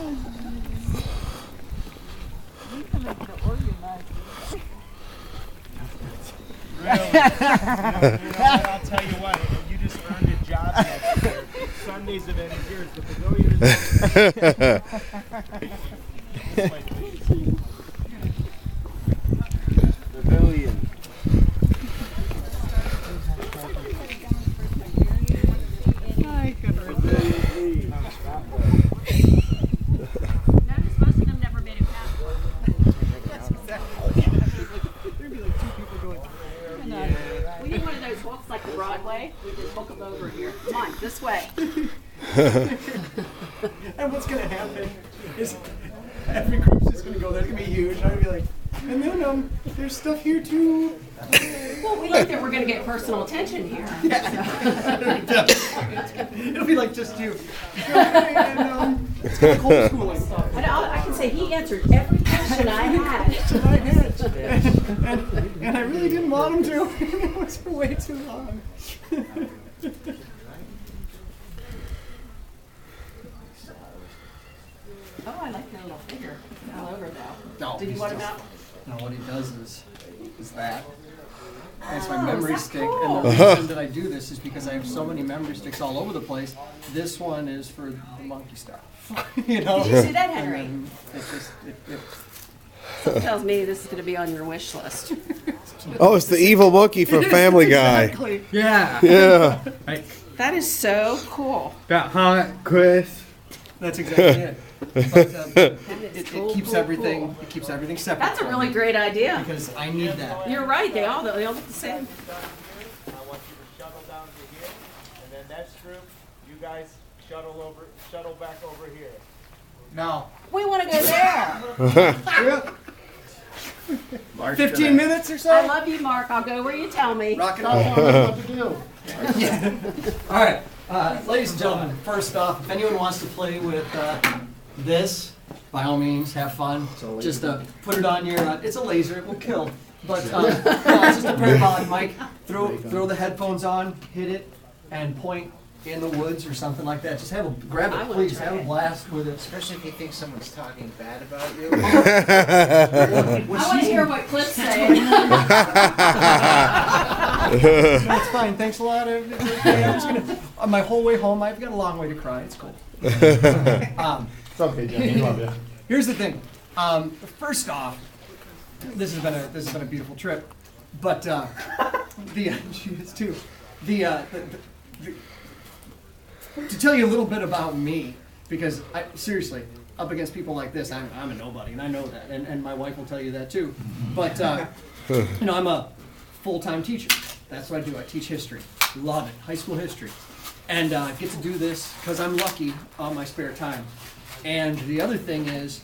Really? You know what, I'll tell you what, you just earned a job next year. Sundays have been yours. The pavilion is pavilion. Hi, Notice most of them never made it past. That's exactly. There'd be like 2 people going. We need one of those hooks like the Broadway. We just hook them over here. Come on, this way. And what's gonna happen is every group's just gonna go there. It's gonna be huge. And I'm gonna be like, and then there's stuff here too. Well, we like that we're going to get personal attention here. It'll be like just you. And, it's kind of homeschooling. I can say he answered every question I had. And I really didn't want him to. It was for way too long. Oh, I like your little figure all over though. No, Did you want him out? No, what he does is that. That's my memory that's stick, cool. and the reason that I do this is because I have so many memory sticks all over the place. This one is for the monkey stuff, you know. Did you see that, Henry? And then it just Something tells me this is going to be on your wish list. Oh, it's the evil monkey from Family Guy. Exactly. Yeah. Yeah. Right. That is so cool. That hot, Chris. That's exactly it. But it cool, keeps cool, everything. cool. It keeps everything separate. That's a from really me, great idea. because I need that. You're right. They all look the same. I want you to shuttle down to here, and then next group, you guys shuttle back over here. No. We want to go there. 15 minutes or so. I love you, Mark. I'll go where you tell me. Rock and roll. What to do. All right, ladies and gentlemen. First off, if anyone wants to play with this, by all means, have fun. Just put it on your. It's a laser. It will kill. But no, it's just a parabolic mic. Throw the headphones on, hit it, and point in the woods or something like that. Just grab I it, would please. try Have a it. blast with it. Especially if you think someone's talking bad about you. I want to hear what Cliff's saying. That's fine. Thanks a lot. I'm just gonna, on my whole way home, I've got a long way to cry. It's cool. It's okay, Jimmy. Love you. Here's the thing. First off, this has been a beautiful trip, but it's too. To tell you a little bit about me, because seriously, up against people like this, I'm a nobody, and I know that, and my wife will tell you that too. But I'm a full-time teacher. That's what I do. I teach history. Love it, high school history, and I get to do this because I'm lucky on my spare time. And the other thing is,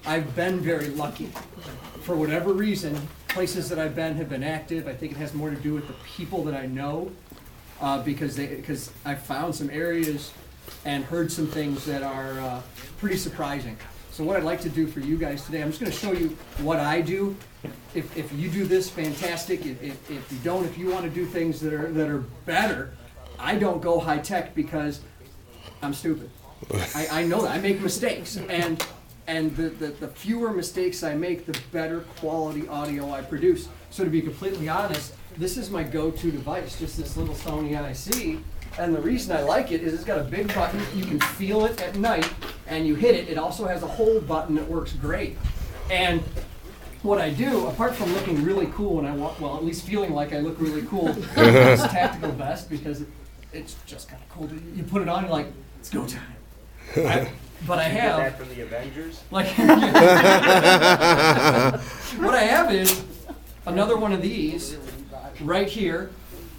I've been very lucky. For whatever reason, places that I've been have been active. I think it has more to do with the people that I know, because I've found some areas and heard some things that are pretty surprising. So what I'd like to do for you guys today, I'm just going to show you what I do. If you do this, fantastic. If you don't, if you want to do things that are better, I don't go high tech because I'm stupid. I know that. I make mistakes, and the fewer mistakes I make, the better quality audio I produce. So to be completely honest, this is my go-to device, just this little Sony IC. And the reason I like it is it's got a big button. You can feel it at night, and you hit it. It also has a hold button that works great. And what I do, apart from looking really cool when I walk, well, at least feeling like I look really cool, this tactical vest, because it's just kind of cool. You put it on, you're like, it's go time. But I have that from the Avengers. like what I have is another one of these right here.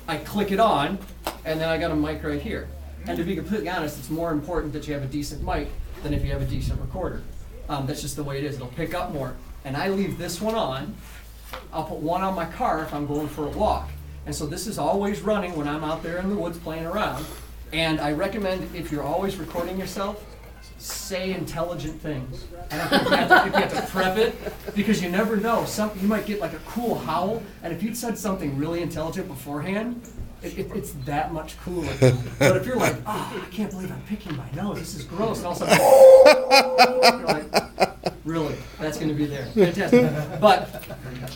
I click it on, and then I got a mic right here. And to be completely honest, it's more important that you have a decent mic than if you have a decent recorder. That's just the way it is. It'll pick up more. And I leave this one on. I'll put one on my car if I'm going for a walk. And so this is always running when I'm out there in the woods playing around. And I recommend, if you're always recording yourself, say intelligent things. And if you have to prep it, because you never know. You might get like a cool howl, and if you'd said something really intelligent beforehand, it's that much cooler. But if you're like, oh, I can't believe I'm picking my nose, this is gross, and all of a sudden, you're like, really, that's going to be there. Fantastic. But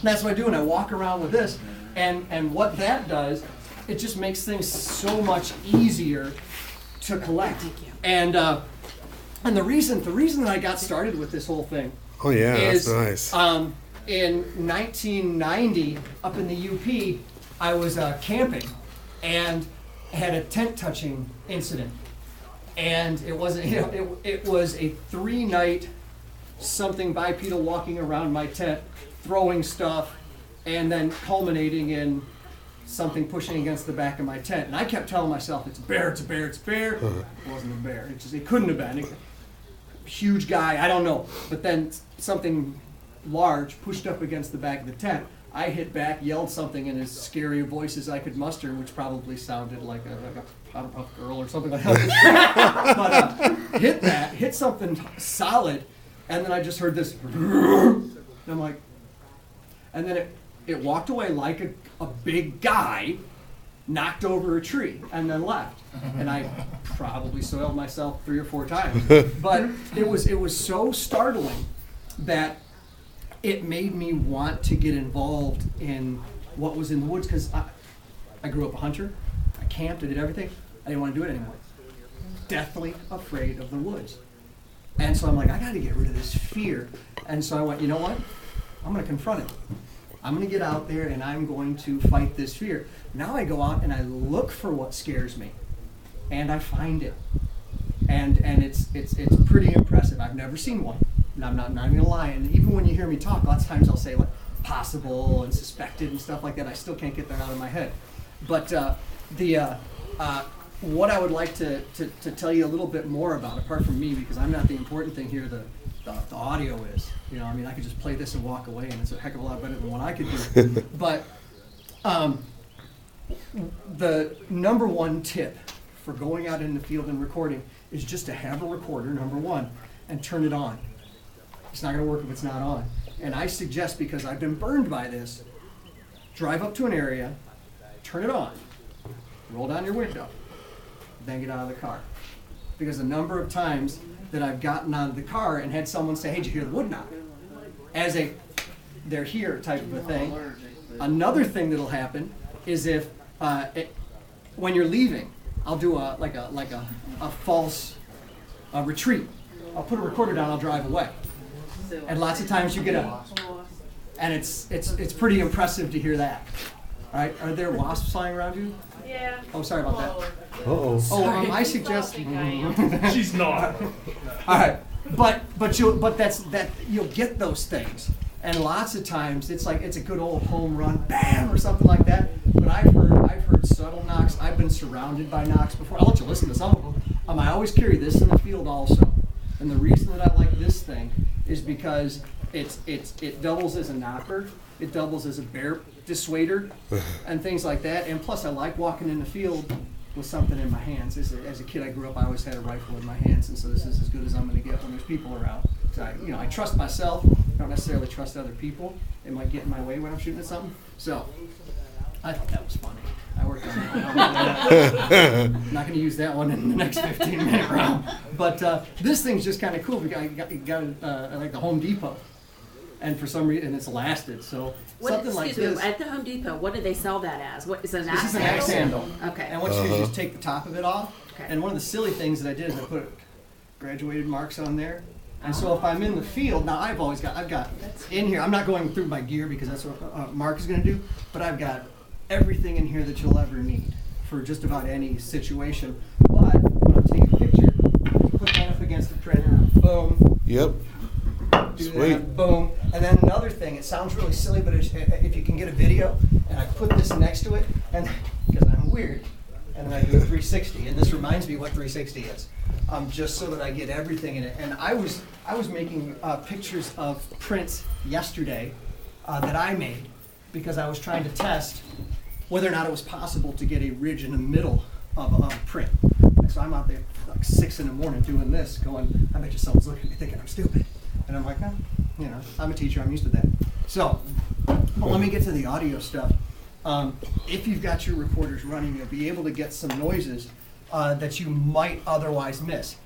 that's what I do, and I walk around with this, and what that does, it just makes things so much easier to collect. And the reason that I got started with this whole thing Oh yeah, is, that's nice. In 1990, up in the UP, I was camping and had a tent touching incident. And it wasn't, it was a 3-night something bipedal walking around my tent, throwing stuff, and then culminating in something pushing against the back of my tent. And I kept telling myself, it's a bear, it's a bear, it's a bear. It wasn't a bear. It couldn't have been. Huge guy, I don't know. But then something large pushed up against the back of the tent. I hit back, yelled something in as scary a voice as I could muster, which probably sounded like a Powerpuff Girl or something like that. But hit something solid, and then I just heard this, and I'm like, and then it walked away like a big guy, knocked over a tree, and then left. And I probably soiled myself 3 or 4 times. But it was so startling that it made me want to get involved in what was in the woods, because I grew up a hunter, I camped, I did everything. I didn't want to do it anymore. Deathly afraid of the woods. And so I'm like, I got to get rid of this fear. And so I went, you know what? I'm going to confront it. I'm going to get out there and I'm going to fight this fear. Now I go out and I look for what scares me, and I find it. And it's pretty impressive. I've never seen one. And I'm not even gonna lie, and even when you hear me talk, lots of times I'll say like possible and suspected and stuff like that. I still can't get that out of my head. But what I would like to tell you a little bit more about, apart from me, because I'm not the important thing here, the audio is. You know, I mean, I could just play this and walk away, and it's a heck of a lot better than what I could do. But the number one tip for going out in the field and recording is just to have a recorder, number one, and turn it on. It's not going to work if it's not on. And I suggest, because I've been burned by this, drive up to an area, turn it on, roll down your window, then get out of the car. Because the number of times that I've gotten out of the car and had someone say, hey, did you hear the wood knock? As a, they're here type of a thing. Another thing that'll happen is if, when you're leaving, I'll do a false retreat. I'll put a recorder down, I'll drive away. And lots of times you get and it's pretty impressive to hear that. All right, are there wasps flying around you? Yeah. Oh, sorry about that. Uh-oh. Oh, I suggest. She's not. All right, but you'll get those things, and lots of times it's like it's a good old home run, bam, or something like that. But I've heard subtle knocks. I've been surrounded by knocks before. I'll let you listen to some of them. I always carry this in the field also, and the reason that I like this thing is because it doubles as a knocker, it doubles as a bear dissuader, and things like that. And plus, I like walking in the field with something in my hands. As a kid, I grew up, I always had a rifle in my hands, and so this is as good as I'm going to get when there's people around. So I trust myself. I don't necessarily trust other people. They might get in my way when I'm shooting at something. So I thought that was funny. I worked on that. I'm not going to use that one in the next 15-minute round. But this thing's just kind of cool. I got it like the Home Depot. And for some reason, it's lasted. So something like this. At the Home Depot, what do they sell that as? What is it, an axe This is an axe handle. Okay. And what you do is just take the top of it off. Okay. And one of the silly things that I did is I put graduated marks on there. And so if I'm in the field, now I've got in here, I'm not going through my gear because that's what Mark is going to do, but I've got everything in here that you'll ever need for just about any situation. But when I'm taking a picture, put that up against the print, boom. Yep. Do Sweet. that, boom. And then another thing, it sounds really silly, but if you can get a video, and I put this next to it, and because I'm weird, and then I do a 360, and this reminds me what 360 is, just so that I get everything in it. And I was making pictures of prints yesterday that I made because I was trying to test whether or not it was possible to get a ridge in the middle of a print. And so I'm out there like 6 in the morning doing this, going, I bet you someone's looking at me thinking I'm stupid. And I'm like, I'm a teacher, I'm used to that. So, but let me get to the audio stuff. If you've got your recorders running, you'll be able to get some noises that you might otherwise miss.